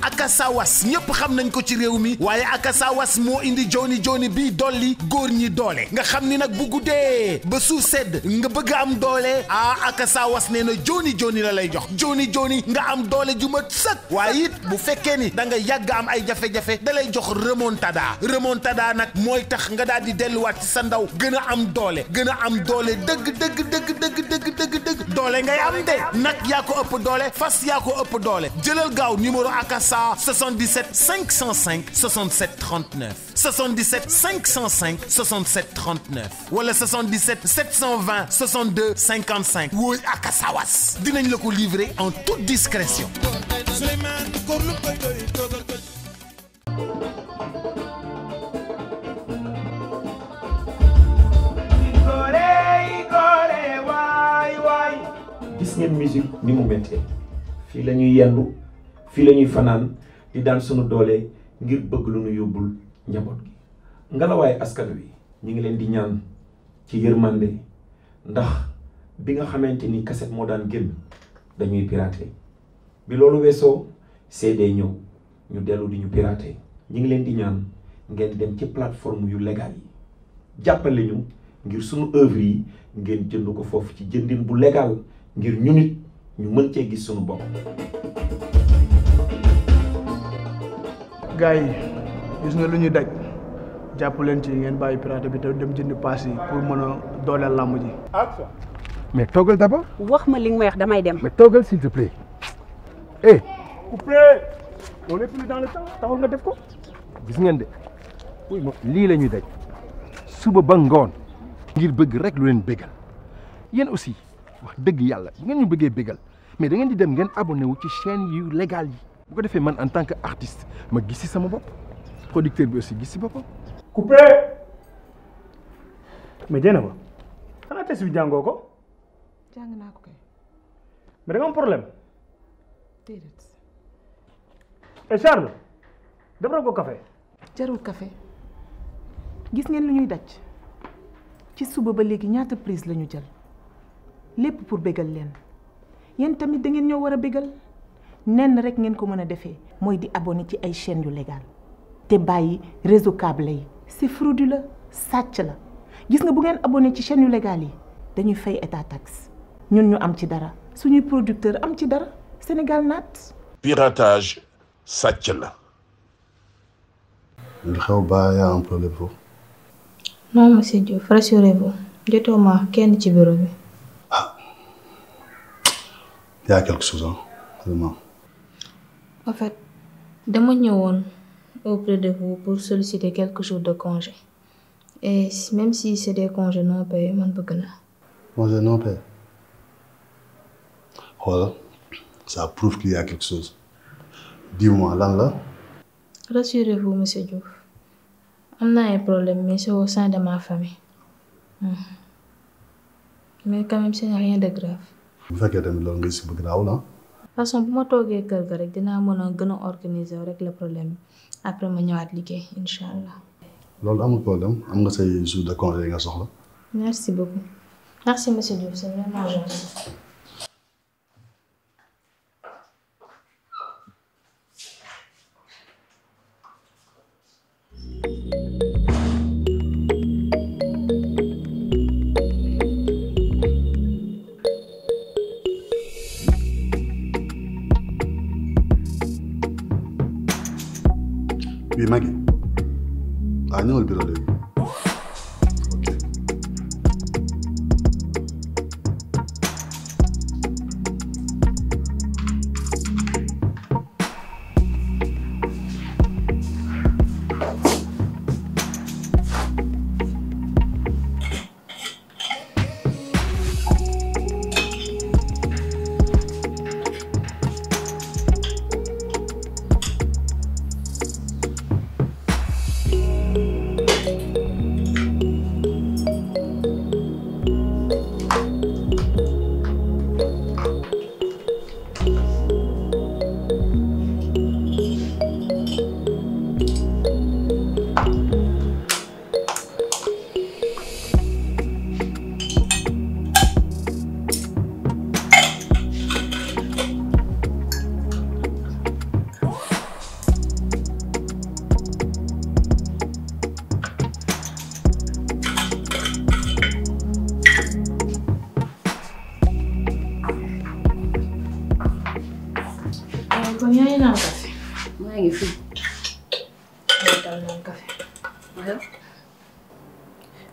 akasawas ñëpp xam nañ ko ci réew mi waaye akasawas moo indi joni joni bi dolli góor ñi doole nga xam ni nag bu guddee ba suuf sedd nga bëgg am doole akasawas nee na joni joni la lay jox joni joni nga am doole ju mat sëkk waaye it bu fekkee ni da nga yàgg am ay jafe-jafe da lay jox remontada nag mooy tax nga daal di delluwaat ci sa ndaw gën a am doole dëgg doole ngay am de nag yaa ko ëpp doole fas yaa ko ëpp doole jëlal gaaw numéro akasa 77 505 67 39 77 505 67 39 wala 77 720 62 55 wooy akasawas dinañ la ko livrer en toute discrétion. gis ngeen musique ni mu méttee fii la ñuy yendu fii la ñuy fanaan di daan sunu doole ngir bëgg lu nu yóbbul njaboot gi ngelawaay askan wi ñu ngi leen di ñaan ci yërmande ndax bi nga xamante ni cassette moo daan génn dañuy pirater bi loolu weesoo CD ñëw ñu dellu di ñu pirater ñu ngi leen di ñaan ngeen dem ci plateforme yu légal yi jàppale ñu ngir sunu œuvre yi ngeen jënd ko foofu ci jëndin bu légal ngir ñu nit ñu mën cee gis sunu bopp. gars yi gis nga lu ñuy daj jàpp leen ci ngeen bàyyi pirate bi te dem jënd paas yi pour mën a dooleel làmb ji. mais toogal d'abord. wax ma li nga may wax damay dem. mais toogal s'il te plaît. coupé on est plus dans le temps taxul nga def ko. gis ngeen de lii la ñuy daj suba ba ngoon ngir bëgg rek lu leen bégal yéen aussi wax dëgg yàlla bu ngeen ñu bëggee bégal mais da ngeen di dem ngeen abonné wu ci chaîne yu légal yi bu ko defee man en tant que artiste ma gis ci sama bopp producteur bi aussi gis ci boppam. coupé mais jéem a ba xanaa test bi jàngoo ko. jàng naa ko kay. mais da nga am problème. déedéet. et Charles defaral ko café. jarul café gis ngeen lu ñuy daj ci suba ba léegi ñaata prise la ñu jël lépp pour bégal leen yéen tamit da ngeen ñoo war a bégal nenn rek ngeen ko mën a defee mooy di abonné ci ay chaînes yu légal te bàyyi réseau câble yi c'est frauduleux sàcc la gis nga bu ngeen abonné ci chaînes yu légal yi dañuy fay état taxe ñun ñu am ci dara suñuy producteur am ci dara Sénégal naat. piratage sàcc la. lu xew ba yaa un problème foofu. non monsieur Diouf rassurez-vous jotoo ma kenn ci bureau bi. ah y a quelque chose hein vraiment. en fait dama ñëwoon auprès de vous pour solliciter quelques jours de congé et même si c'est des congés non payés man bëgg na. congé non payé voilà ça prouve qu'il y a quelque chose dis-moi lan la. Rassurez-vous, monsieur Diouf. On a un problème, mais c'est au sein de ma famille. Mais quand même, ce n'est rien de grave. Vous faites que vous avez un grave, là? De toute façon, si je suis à la maison, je vais organiser le problème. Après, je vais aller Inch'Allah. Lol, pas de problème. Vous avez un jour de congé. Merci beaucoup. Merci, monsieur Diouf. C'est vraiment gentil. Oui, Maggie. Ah, nous, le bureau de... Ok.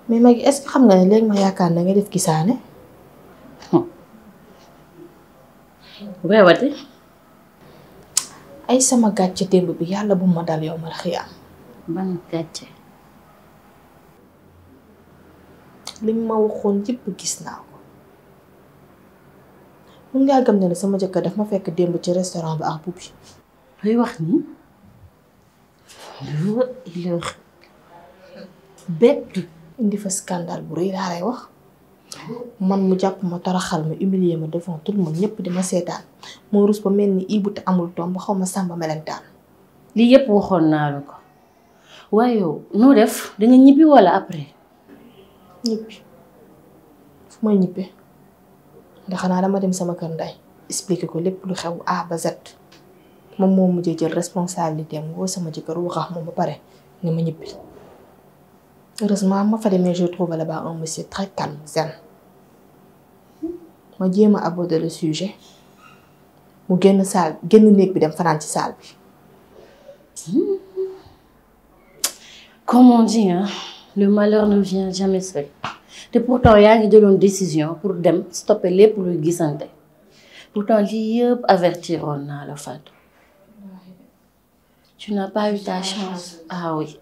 mais Magui est-ce que xam nga ne léegi ma yaakaar na nga def gisaane. weewati. ay sama gàcce démb bi yàlla bu ma dal yow ma xiyaam. ban gàcce. li ma waxoon yëpp gis naa ko. mun ngaa gëm ne sama jëkkër daf ma fekk démb ci restaurant bi ak Boubi. luy wax ni. bett. indi fa scandale bu rëy laa lay wax. man mu jàpp ma toroxal ma humilier ma devant tout le monde ñëpp di ma seetaan moo rus ba mel ni Ibou te amul doom ba xaw ma sàmba melentaan. lii yëpp waxoon naa la ko waaye yow noo def danga ñibbi walla après. ñibbi fu may ñibbee ndax xanaa dama dem sama kër nday expliquer ko lépp lu xew A ba Z moom moo mujjee jël responsabilité am woo sama jëkkër waxax moom ba pare ne ma ñibbi. Heureusement ma fa demee je trouve là-bas un monsieur très calme zen ma jéem a aborder le sujet mu génn salle génn néeg bi dem fanaan ci salle bi. Comme on dit hein, le malheur ne vient jamais seul te pourtant yaa ngi jëloon décision pour dem stopper lépp luy gisante pourtant lii yëpp avertiroon naa la Fatou. Tu n'as pas eu ta chance. Ah oui.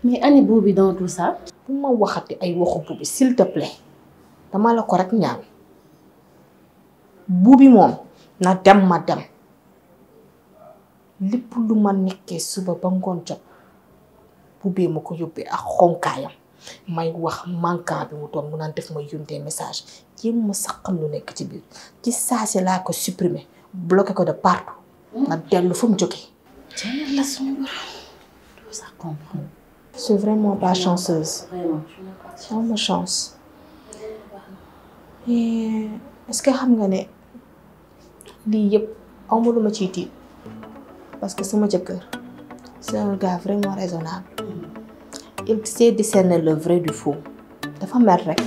Mais ani Boubi dans tout ça. bu ma waxati ay waxu Boubi s'il te plaît dama la ko rek ñaan Boubi moom na dem ma dem lépp lu ma nekkee suba ba ngoon jot Boubi ma ko yóbbee ak xonkaayam may wax manquant bi mu doon mu naan def ma yónnee message jéem ma sax xam lu nekk ci biir ci saa si laa ko supprimer bloqué ko de partout na dellu fu mu jógee. ca yàlla suñu borom doo sax comprendre. Je suis vraiment pas chanceuse. Vraiment, j'ai ma chance. Et est-ce que xam nga ne lii yëpp awma lu ma ciy tiit parce que sama jëkkër c'est un gars vraiment raisonnable. Il sait discerner le vrai du faux. dafa mer rek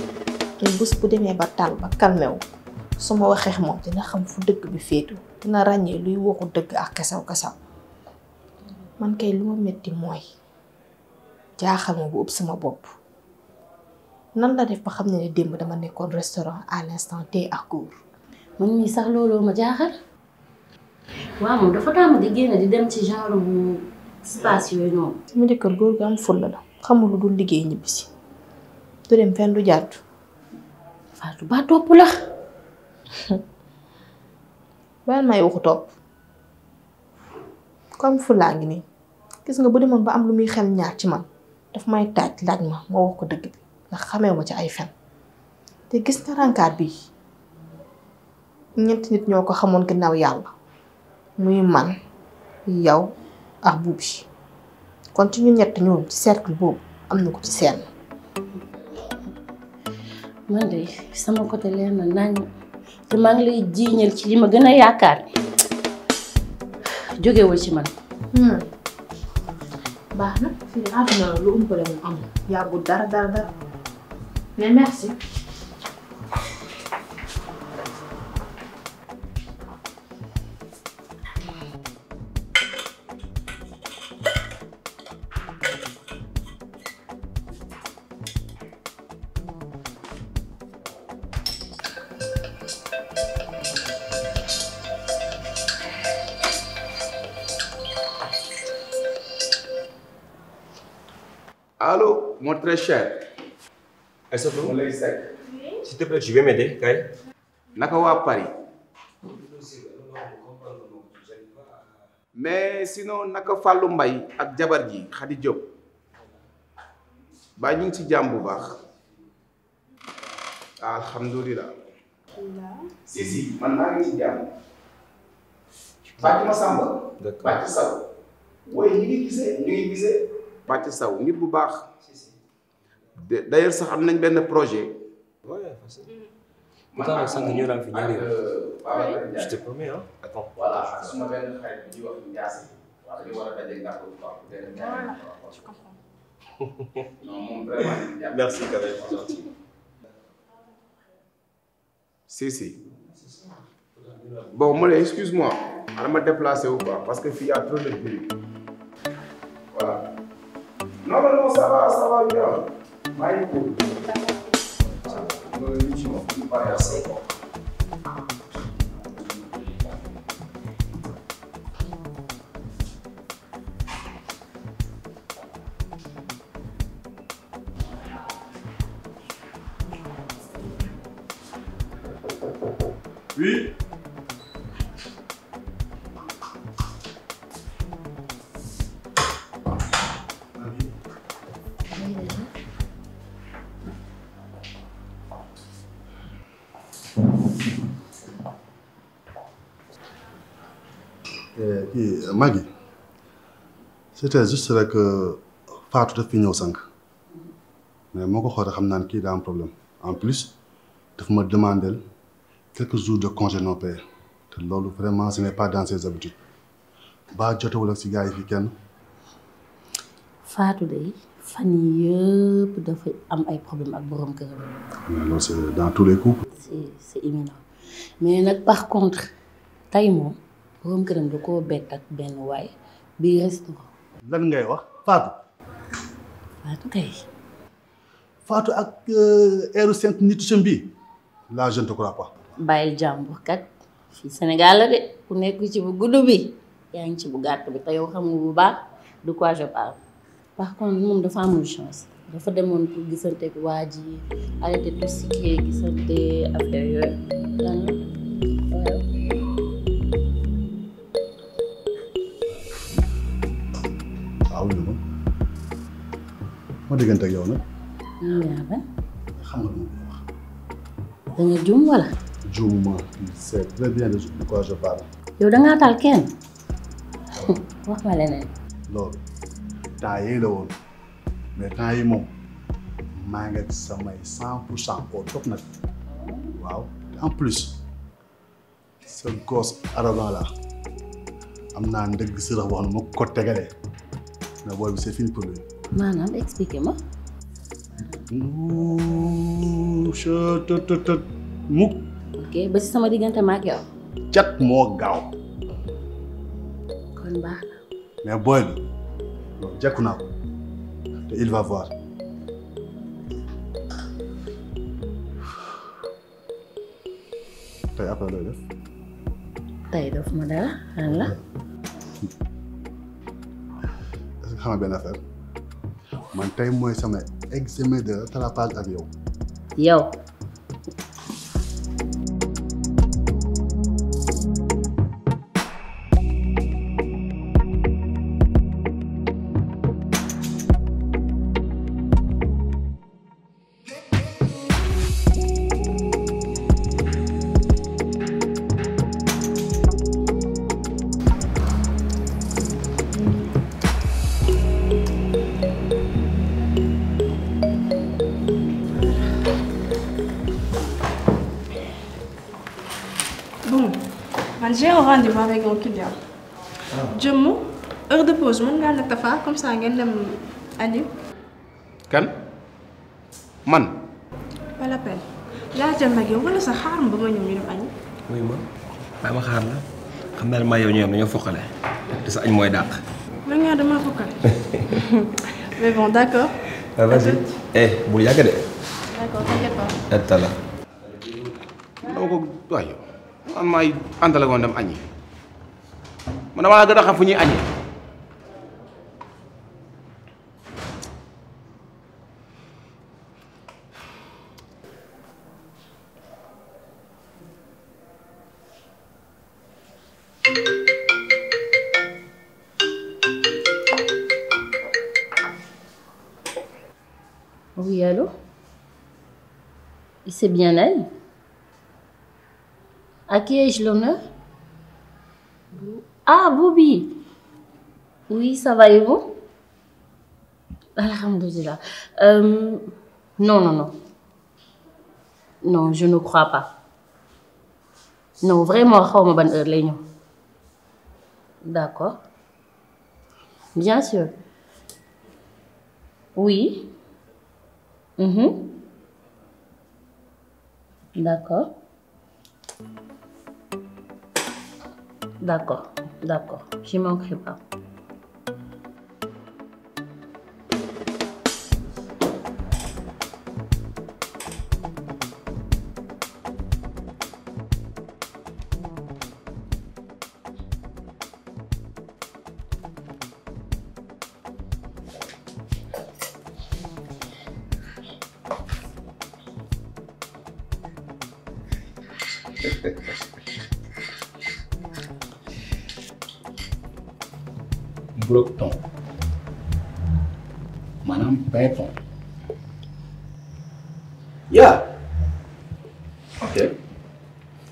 te bés bu demee ba tal ba calmé wu su ma waxee moom dina xam fu dëgg bi féetu dina ràññee luy waxu dëgg ak kasaw man kay lu ma metti mooy jaaxal ma bu ëpp sama bopp nan la def ba xam ne démb dama nekkoon restaurant à l'instant T ak góor. man mii sax looloo ma jaaxal waaw moom dafa tàmm di génn di dem ci genre bu space yooyu noonu. sama jëkkër góor gu am fulla la xamul lu dul liggéey ñibbisi du dem fenn du jàddu. Fatou ba topp la. baal may waxu topp comme fullaa ngi nii gis nga bu demoon ba am lu muy xel ñaar ci man daf may taaj laaj ma wax ko dëgg bi ndax xamee ma ci ay fen te gis nga rankaat bi ñeenti nit ñoo ko xamoon ginnaaw yàlla muy man yow ak Boubi kon ci ñu ñett ñoom ci cercle boobu am na ko ci seen. man de sama côté leer na nañ te maa ngi lay jiiñal ci li ma gën a yaakaar jógewul ci man. baax na fii de àdduna la lu umpale mu am yàggul dara mais merci. Allô, mon très cher. S'il te plaît, tu veux m'aider, Kai? Naka waa Paris. Mais sinon naka Fallou Mbaye ak jabar ji Khady Diop. Ba ñu ngi ci jàmm bu baax. Alhamdulillah. Si, man maa ngi ci jàmm. Fatima Samba. D'accord. Fatima Saw. Woy ñu ngi gisee. Fatima Saw nit bu baax. D'ailleurs sax am nañ benn projet. Ouais, facile. Pourtant, ça nous l'a fini. Je te promets, hein. Attends. Voilà, su ma benn xarit bi ñuy wax Ndiassé. Waaw dañu war a daje ndax voilà, je comprends. Non, moom vraiment. Merci, quand même, c'est gentil. Si. Bon, moi, excuse-moi. Je vais me déplacer ou pas parce que il y a trop de bruit. Non, non, non, ça va bien. Maa ngi cool. Merci. Oui. Maggie, c'était juste rek Fatou daf fi ñëw sànq mais moo ko xoolee xam naa ne kii daa am problème en plus daf ma demandé quelques jours de congé non payé te loolu vraiment ce n'est pas dans ses habitudes ba jotewul ak si gars yi fi kenn. Fatou de fan yii yëpp dafa am ay problème ak borom këram. mais loolu c'est dans tous les couples. c'est imminent mais nag par contre tey moom borom këram da koo bett ak benn waay bii restaurant. lan ngay wax Fatou. Fatou kay. Fatou ak heure sainte nitu sën bi là je ne te crois pas. bàyyil jàmbur kat fii Sénégal la de ku nekk ci bu gudd bi yaa ngi ci bu gàtt bi te yow xam nga bu baax de quoi je parle. par contre moom dafa amul chance dafa demoon pour gisante ak waa ji arrêté tout ce qui est gisante affaire yooyu lan la waaw. waaw lu ma diggante ak yow nag. xam nga lu ma wax. da nga juum wala. juum ma c'est très bien de quoi je parle. yow da ngaa taal kenn wax ma leneen. loolu temps yii la woon mais temps yi moom maa ngi samay 100% au top nag waaw en plus ce gosse arrogant là am naa ndëgg si wax na ma ko tegalee mais booy bi c'est fini pour lui. maanaam expliquez ma. mukk. ok ba si sama diggante ma ak yow. cat moo gaaw. kon baax na. mais booy bi non jekku naa ko te il va voir. tey après looy def. tey def ma dara lan la. est-ce que xam nga benn affaire man tey mooy sama examen de rattrapage ak yow. yow. J'ai un rendez-vous avec un client. Jëmm heure de pause mën ngaa nekk Tafa comme ça ngeen dem añi. kan man. pas la peine laa jël nag yow wala sa xaar ma ba ma ñëw ñu dem añi. oui ma ma xaar la xam naa ne maa yow ñoo am dañoo foqale te sa añ mooy dàq. mën ngaa damaa fokkale. mais bon d'accord. vas-y bul yàgg de. d'accord t'inquiète pas. et tala. dama ko waaye man maay àndale woon dem añi man damaa gën a xam fu ñuy añi. Oui, allô? C'est bien elle? À qui ai-je l'honneur? Ah, Bobby! Oui, ça va et vous? Alhamdulillah. Non. Non, je ne crois pas. Non, vraiment, je ne sais pas heure. D'accord. Bien sûr. Oui. D'accord. D'accord. J'y manquerai pas. Bloc ton maanaam béton. yaa ok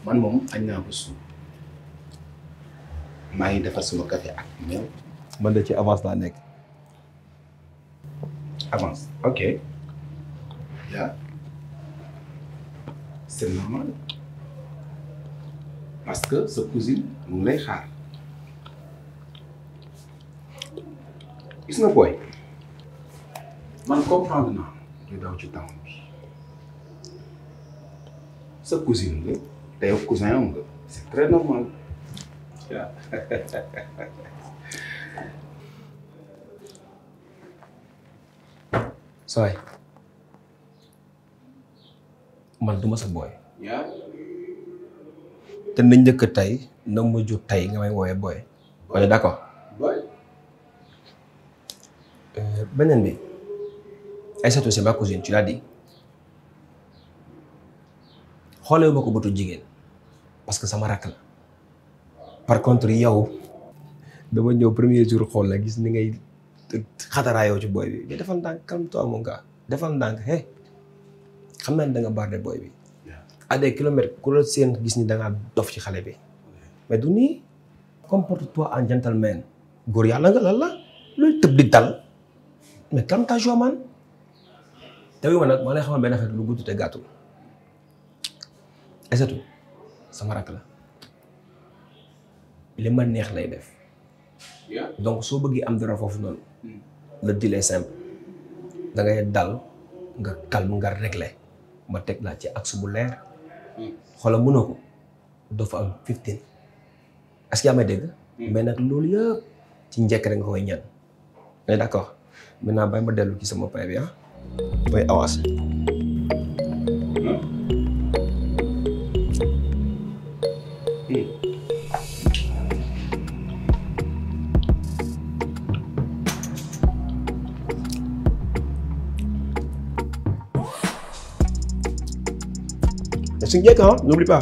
man moom añ naa ko suuf maa ngi defar sama café ak meew. man de ci avance laa nekk. avance ok yaa c'est normal parce que sa cousine mu ngi lay xaar gis nga booy man comprendre naa ñu daw ci temps bi sa cousine nga te yow cousin am nga c'est très normal waaw saay man duma sa booy. yaa te na njëkk tey na mujj tey nga may wooye booy. on est d'accord. booy. beneen bi Aïssatou c'est ma cousine tu l'as dit xoolee ma ko bëtu jigéen parce que sama rakk la par contre yow dama ñëw premier jour xool la gis ni ngay xataraayoo ci booy bi mais defal ndànk calme-toi mon gars defal ndànk xam naa ne da nga barde booy bi à des kilomètres ku la seen gis ni da ngaa dof ci xale bi mais du nii comporte-toi en gentleman góor yàlla nga lan la looy tëb di dal mais calme ta joie man te wi ma nag maa lay xamal benn affaire lu gudd te gàttul Aïssatou sama rakk la li ma neex lay def donc soo bëggee am dara foofu noonu le deal est simple da ngay dal nga calme nga réglé ma teg laa ci axe bu leer xoolal mënoo ko doo fa am 15 est-ce que yaa may dégg mais nag loolu yëpp ci njëkk rek nga koy ñaan mais d'accord maintenant bàyyi ma dellu ci sama pay bi ah mooy avancé. C'est une gueule, hein? N'oublie pas.